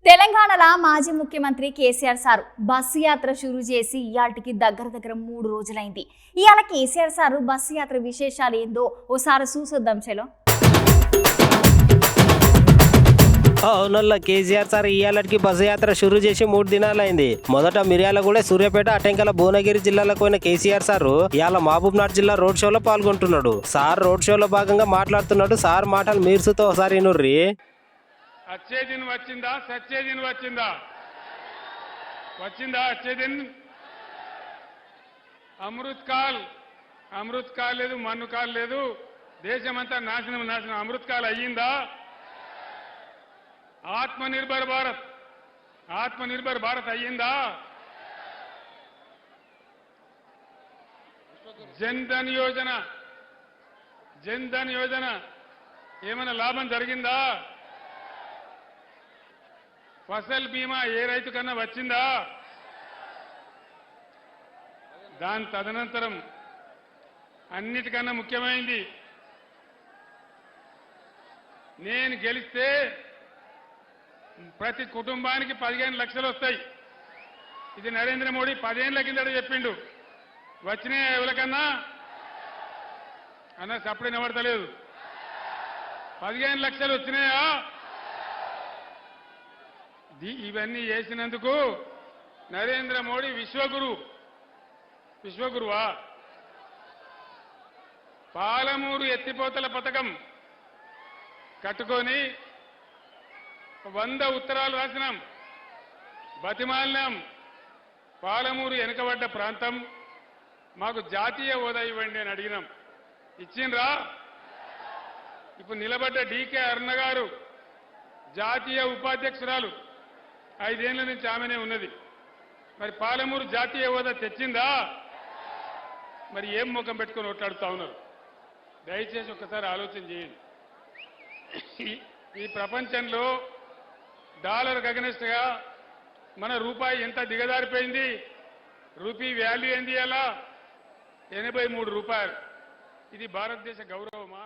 తెలంగాణలో మాజీ ముఖ్యమంత్రి కేసీఆర్ సారు బస్సు యాత్ర షురూ చేసి ఇయాల్టికి దగ్గర 3 రోజులైంది. ఇయాల కేసీఆర్ సారు బస్సు యాత్ర విశేషాలు ఏందో ఓసారి చూసొద్దాం చలో. అవునల్ల కేసీఆర్ సార్ ఇయాలకి బస్సు యాత్ర షురూ చేసి 3 దినాలైంది. మొదట మిర్యాలగూడ, సూర్యాపేట, అటెంకల, భువనగిరి జిల్లాలకు పోయిన కేసీఆర్ సారు ఇయాల మహబూబ్నగర్ జిల్లా రోడ్ షోలో పాల్గొంటున్నాడు. సార్ రోడ్ షోలో భాగంగా మాట్లాడుతున్నాడు. సార్ మాటలు మీర్సుతో ఒకసారి వినుర్రి. अच्छे दिन వచ్చిందా సచ్చే दिन వచ్చిందా अच्छे दिन అమృత్ కాల్ లేదు, మన్ను కాల్ లేదు, దేశమంతా నాశనం అమృత్ కాల్ అయ్యిందా? ఆత్మనిర్భర్ భారత్ అయ్యిందా? జన్ ధన్ యోజన ఏమైనా లాభం జరిగిందా? ఫసల్ బీమా ఏ రైతు కన్నా వచ్చిందా? దాని తదనంతరం అన్నిటికన్నా ముఖ్యమైంది, నేను గెలిస్తే ప్రతి కుటుంబానికి 15 లక్షలు వస్తాయి. ఇది నరేంద్ర మోడీ 10 ఏళ్ల కిందట చెప్పిండు. వచ్చినాయా ఎవరికన్నా? అన్న సప్పుడే నిలబడతలేదు. 15 లక్షలు వచ్చినాయా? ఇవన్నీ చేసినందుకు నరేంద్ర మోడీ విశ్వగురువా? పాలమూరు ఎత్తిపోతల పథకం కట్టుకొని 100 ఉత్తరాలు రాసినాం, బతిమాలినాం. పాలమూరు వెనుకబడ్డ ప్రాంతం, మాకు జాతీయ హోదా ఇవ్వండి అని అడిగినాం. ఇచ్చిండ్రా? ఇప్పుడు నిలబడ్డ డీకే అరుణ గారు జాతీయ ఉపాధ్యక్షురాలు, 5 ఏళ్ల నుంచి ఆమెనే ఉన్నది. మరి పాలమూరు జాతీయ హోదా తెచ్చిందా? మరి ఏం ముఖం పెట్టుకొని ఓట్లాడుతా ఉన్నారు? దయచేసి ఒక్కసారి ఆలోచన చేయండి. ఈ ప్రపంచంలో డాలర్ అగెన్స్ట్గా మన రూపాయి ఎంత దిగజారిపోయింది? రూపీ వాల్యూ ఏంది? అలా 83 రూపాయలు. ఇది భారతదేశ గౌరవమా?